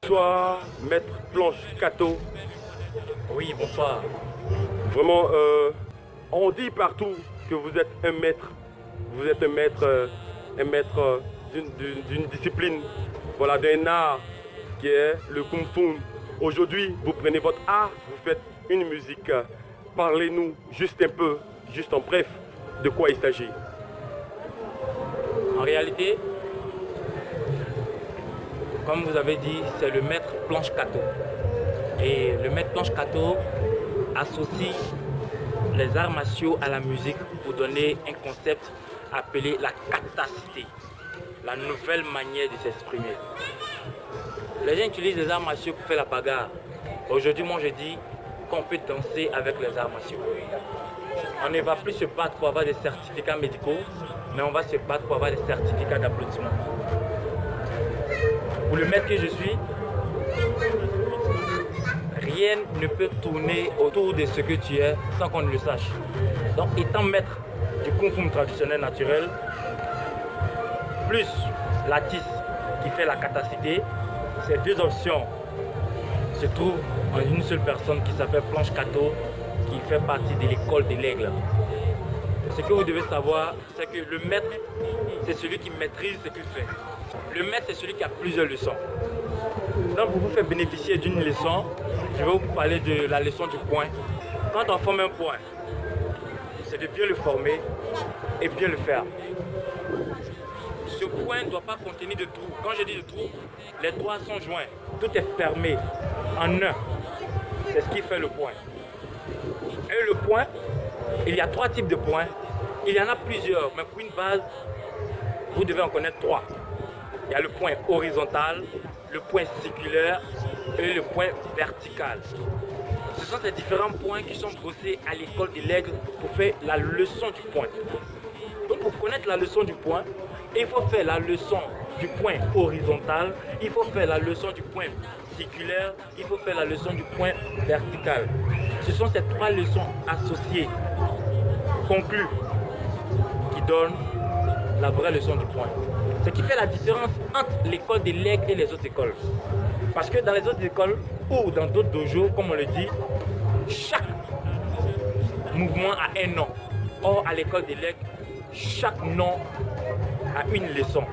Bonsoir, maître Planche Cato. Oui, bonsoir. Vraiment, on dit partout que vous êtes un maître. Vous êtes un maître d'une discipline, voilà, d'un art qui est le Kung Fu. Aujourd'hui, vous prenez votre art, vous faites une musique. Parlez-nous juste un peu, juste en bref, de quoi il s'agit. En réalité, comme vous avez dit, c'est le maître Planche Cato. Et le maître Planche Cato associe les arts martiaux à la musique pour donner un concept appelé la catacité, la nouvelle manière de s'exprimer. Les gens utilisent les arts martiaux pour faire la bagarre. Aujourd'hui, moi je dis qu'on peut danser avec les arts martiaux. On ne va plus se battre pour avoir des certificats médicaux, mais on va se battre pour avoir des certificats d'applaudissement. Pour le maître que je suis, rien ne peut tourner autour de ce que tu es sans qu'on ne le sache. Donc, étant maître du Kung Fu traditionnel naturel, plus la tisse qui fait la catacité, ces deux options se trouvent en une seule personne qui s'appelle Planche Cato, qui fait partie de l'école de l'aigle. Ce que vous devez savoir, c'est que le maître, c'est celui qui maîtrise ce qu'il fait. Le maître, c'est celui qui a plusieurs leçons. Donc, pour vous faire bénéficier d'une leçon, je vais vous parler de la leçon du point. Quand on forme un point, c'est de bien le former et bien le faire. Ce point ne doit pas contenir de trous. Quand je dis de trous, les doigts sont joints. Tout est fermé en un. C'est ce qui fait le point. Et le point, il y a trois types de points. Il y en a plusieurs, mais pour une base, vous devez en connaître trois. Il y a le point horizontal, le point circulaire et le point vertical. Ce sont ces différents points qui sont brossés à l'école de l'aigle pour faire la leçon du point. Donc pour connaître la leçon du point, il faut faire la leçon du point horizontal, il faut faire la leçon du point circulaire, il faut faire la leçon du point vertical. Ce sont ces trois leçons associées, conclues, qui donnent la vraie leçon du point. Ce qui fait la différence entre l'école de l'aigle et les autres écoles. Parce que dans les autres écoles ou dans d'autres dojos, comme on le dit, chaque mouvement a un nom. Or, à l'école de l'aigle, chaque nom a une leçon.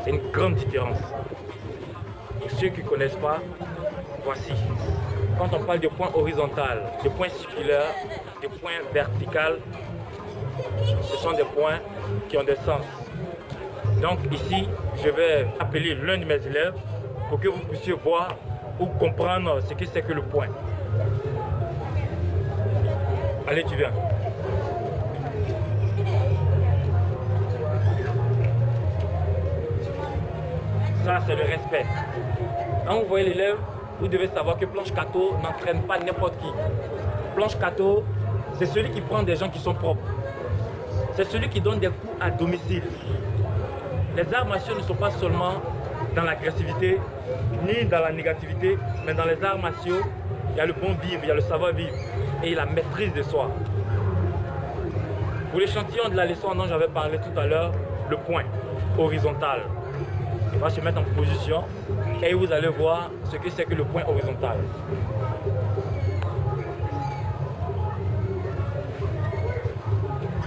C'est une grande différence. Pour ceux qui ne connaissent pas, voici. Quand on parle de point horizontal, de point circulaire, de point vertical, ce sont des points qui ont des sens. Donc ici, je vais appeler l'un de mes élèves pour que vous puissiez voir ou comprendre ce que c'est que le point. Allez, tu viens. Ça, c'est le respect. Quand vous voyez l'élève, vous devez savoir que Planche Cato n'entraîne pas n'importe qui. Planche Cato, c'est celui qui prend des gens qui sont propres. C'est celui qui donne des coups à domicile. Les arts martiaux ne sont pas seulement dans l'agressivité, ni dans la négativité, mais dans les arts martiaux, il y a le bon vivre, il y a le savoir-vivre et la maîtrise de soi. Pour l'échantillon de la leçon dont j'avais parlé tout à l'heure, le point horizontal. Il va se mettre en position et vous allez voir ce que c'est que le point horizontal.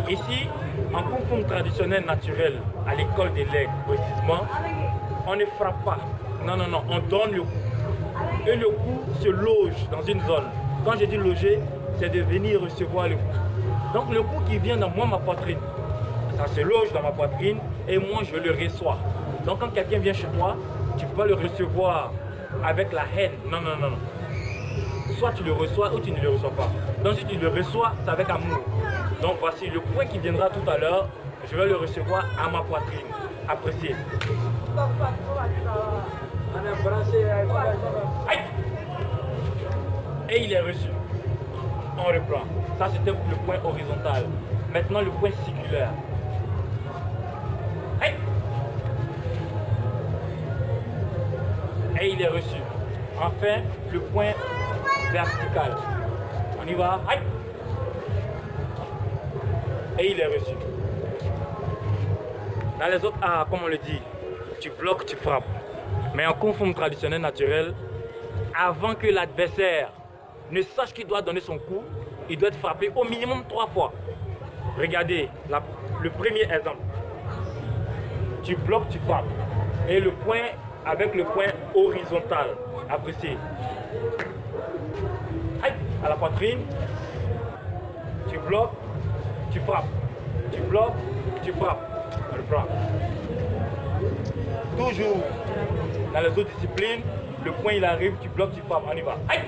Ici, en Kung Fu traditionnel naturel, à l'école de l'aigle précisément, on ne frappe pas. Non, non, non, on donne le coup. Et le coup se loge dans une zone. Quand je dis loger, c'est de venir recevoir le coup. Donc le coup qui vient dans moi, ma poitrine, ça se loge dans ma poitrine et moi je le reçois. Donc quand quelqu'un vient chez toi, tu peux le recevoir avec la haine. Non, non, non, non. Soit tu le reçois ou tu ne le reçois pas. Donc si tu le reçois, c'est avec amour. Donc voici le point qui viendra tout à l'heure. Je vais le recevoir à ma poitrine. Appréciez. Aïe. Et il est reçu. On reprend. Ça c'était le point horizontal. Maintenant le point circulaire. Aïe. Et il est reçu. Enfin, le point vertical. On y va. Aïe. Et il est reçu. Dans les autres arts, comme on le dit, tu bloques, tu frappes. Mais en kung fu traditionnel naturel, avant que l'adversaire ne sache qu'il doit donner son coup, il doit être frappé au minimum 3 fois. Regardez le premier exemple. Tu bloques, tu frappes. Et le point avec le point horizontal. Appréciez. À la poitrine. Tu bloques, tu frappes. Tu bloques, tu frappes. On le prend. Toujours dans les autres disciplines, le point il arrive, tu bloques, tu frappes. On y va. Aïe!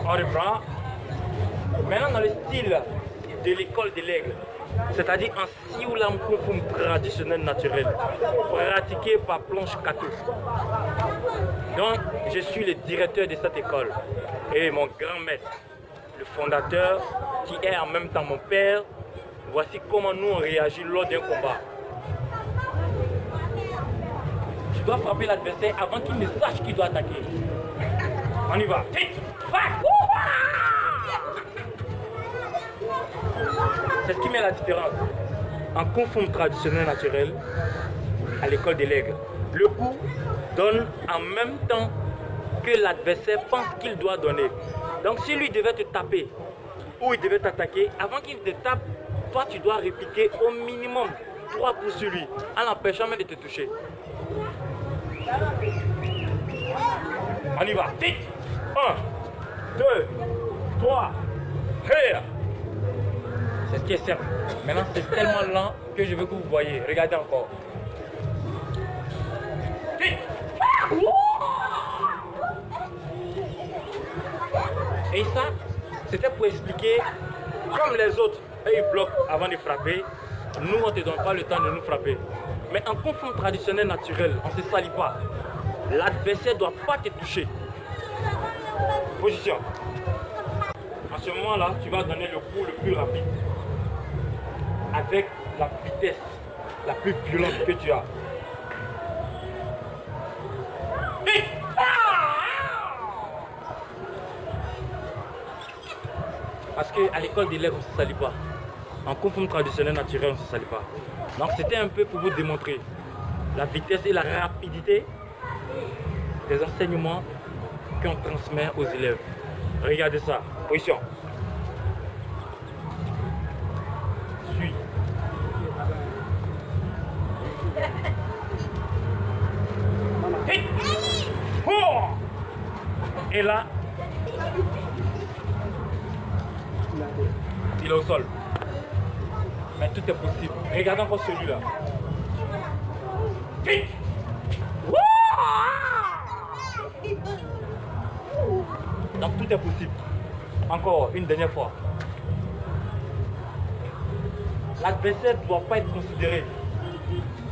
On reprend. Maintenant dans le style de l'école de l'aigle, c'est-à-dire en Sioulam Kung Fu traditionnel naturel, pratiqué par Planche Kato. Donc je suis le directeur de cette école et mon grand maître, le fondateur, qui est en même temps mon père. Voici comment nous on réagit lors d'un combat. Tu dois frapper l'adversaire avant qu'il ne sache qu'il doit attaquer. On y va. C'est ce qui met la différence. En Kung Fu traditionnel naturel, à l'école de l'aigle, le coup donne en même temps que l'adversaire pense qu'il doit donner. Donc si lui devait te taper ou il devait t'attaquer, avant qu'il te tape, toi tu dois répliquer au minimum 3 coups sur lui, en l'empêchant même de te toucher. On y va. 1, 2, 3, here. C'est ce qui est simple. Maintenant, c'est tellement lent que je veux que vous voyez. Regardez encore. Et ça, c'était pour expliquer, comme les autres, ils bloquent avant de frapper, nous, on ne te donne pas le temps de nous frapper. Mais en Kung Fu traditionnel naturel, on ne se salit pas. L'adversaire ne doit pas te toucher. Position. En ce moment-là, tu vas donner le coup le plus rapide. Avec la vitesse la plus violente que tu as. Parce qu'à l'école des lèvres, on ne se salit pas. En Kung Fu traditionnel naturel, on ne se salit pas. Donc c'était un peu pour vous démontrer la vitesse et la rapidité des enseignements qu'on transmet aux élèves. Regardez ça. Position. Suis. Et là, il est au sol. Mais tout est possible. Regardez encore celui-là. Donc tout est possible. Encore une dernière fois. L'adversaire ne doit pas être considéré.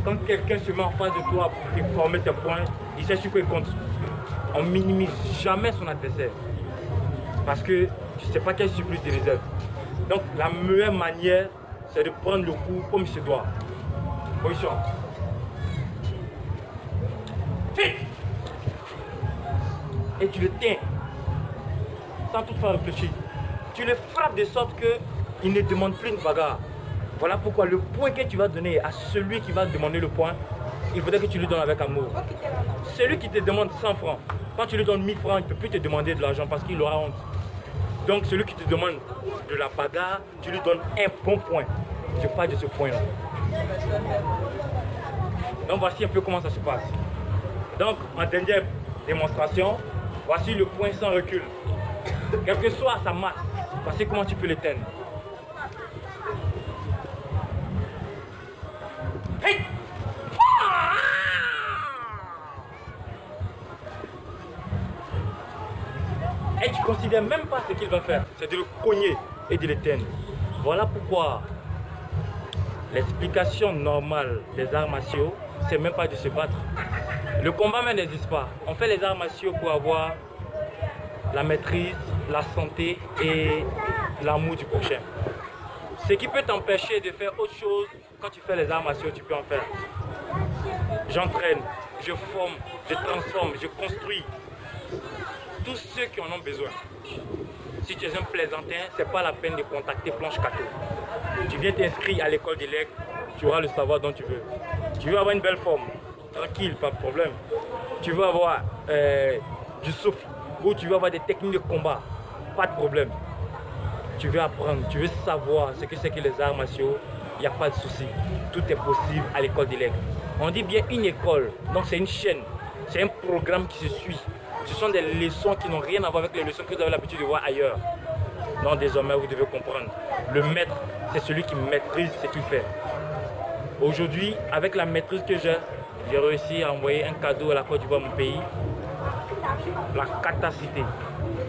Quand quelqu'un se met en face de toi pour former tes points, il sait sur quoi il compte. On ne minimise jamais son adversaire. Parce que tu ne sais pas quelle surprise il réserve. Donc la meilleure manière, c'est de prendre le coup comme il se doit. Position. Et tu le tiens. Sans toutefois réfléchir. Tu le frappes de sorte qu'il ne demande plus une bagarre. Voilà pourquoi le point que tu vas donner à celui qui va demander le point, il faudrait que tu lui donnes avec amour. Celui qui te demande 100 francs, quand tu lui donnes 1000 francs, il ne peut plus te demander de l'argent parce qu'il aura honte. Donc celui qui te demande de la bagarre, tu lui donnes un bon point. Je parle de ce point-là. Donc voici un peu comment ça se passe. Donc en dernière démonstration, voici le point sans recul. Quelle que soit sa masse, voici comment tu peux l'éteindre. Hey! Et tu ne considères même pas ce qu'il va faire, c'est de le cogner et de l'éteindre. Voilà pourquoi l'explication normale des arts martiaux, c'est même pas de se battre. Le combat même n'existe pas. On fait les arts martiaux pour avoir la maîtrise, la santé et l'amour du prochain. Ce qui peut t'empêcher de faire autre chose, quand tu fais les arts martiaux, tu peux en faire. J'entraîne, je forme, je transforme, je construis. Tous ceux qui en ont besoin. Si tu es un plaisantin, ce n'est pas la peine de contacter Planche Kato. Tu viens t'inscrire à l'école de l'aigle, tu auras le savoir dont tu veux. Tu veux avoir une belle forme, tranquille, pas de problème. Tu veux avoir du souffle ou tu veux avoir des techniques de combat, pas de problème. Tu veux apprendre, tu veux savoir ce que c'est que les arts martiaux, il n'y a pas de souci. Tout est possible à l'école des legs. On dit bien une école, donc c'est une chaîne, c'est un programme qui se suit. Ce sont des leçons qui n'ont rien à voir avec les leçons que vous avez l'habitude de voir ailleurs. Donc désormais, vous devez comprendre. Le maître, c'est celui qui maîtrise ce qu'il fait. Aujourd'hui, avec la maîtrise que j'ai réussi à envoyer un cadeau à la Côte d'Ivoire, mon pays. La catacité.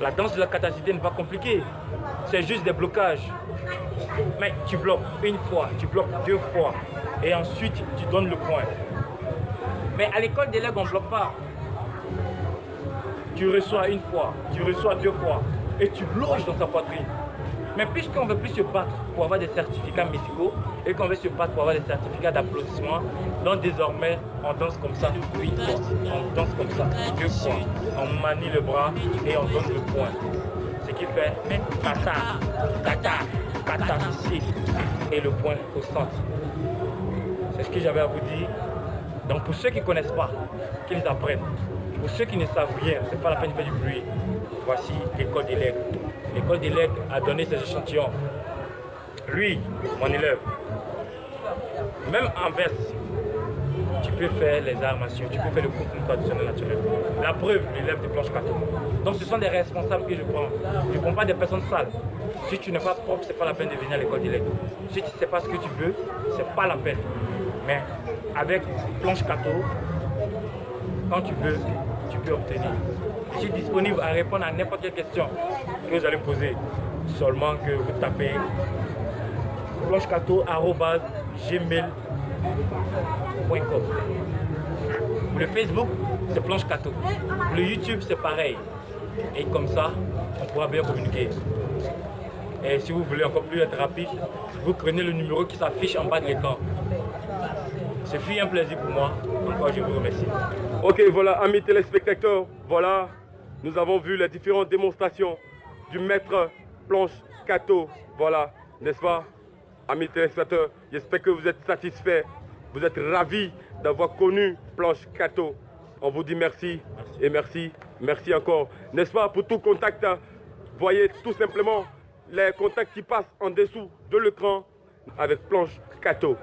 La danse de la catacité n'est pas compliquée. C'est juste des blocages. Mais tu bloques une fois, tu bloques deux fois. Et ensuite, tu donnes le point. Mais à l'école des legs, on ne bloque pas. Tu reçois une fois, tu reçois deux fois. Et tu loges dans ta poitrine. Mais puisqu'on ne veut plus se battre pour avoir des certificats médicaux et qu'on veut se battre pour avoir des certificats d'applaudissement, donc désormais, on danse comme ça 8 fois. On danse comme ça 2 fois. On manie le bras et on donne le point. Ce qui fait kata, kata, kata ici et le point au centre. C'est ce que j'avais à vous dire. Donc pour ceux qui ne connaissent pas, qu'ils apprennent. Pour ceux qui ne savent rien, ce n'est pas la peine de faire du bruit. Voici l'école des legs. L'école des legs a donné ses échantillons. Lui, mon élève, même en veste, tu peux faire les arts martiaux, tu peux faire le kung fu traditionnel naturel. La preuve, l'élève de planche carton. Donc ce sont des responsables que je prends. Je ne prends pas des personnes sales. Si tu n'es pas propre, ce n'est pas la peine de venir à l'école des legs. Si tu ne sais pas ce que tu veux, ce n'est pas la peine. Mais avec planche carton, quand tu veux, tu peux obtenir. Je suis disponible à répondre à n'importe quelle question que vous allez poser. Seulement que vous tapez planchecato@gmail.com. Pour le Facebook, c'est planchecato. Pour le YouTube, c'est pareil. Et comme ça, on pourra bien communiquer. Et si vous voulez encore plus être rapide, vous prenez le numéro qui s'affiche en bas de l'écran. Ce fut un plaisir pour moi. Encore, je vous remercie. Ok, voilà, amis téléspectateurs, voilà, nous avons vu les différentes démonstrations du maître planche Kato. Voilà, n'est-ce pas, amis téléspectateurs, j'espère que vous êtes satisfaits, vous êtes ravis d'avoir connu planche Kato. On vous dit merci et merci, merci encore. N'est-ce pas, pour tout contact, voyez tout simplement les contacts qui passent en dessous de l'écran avec planche Kato.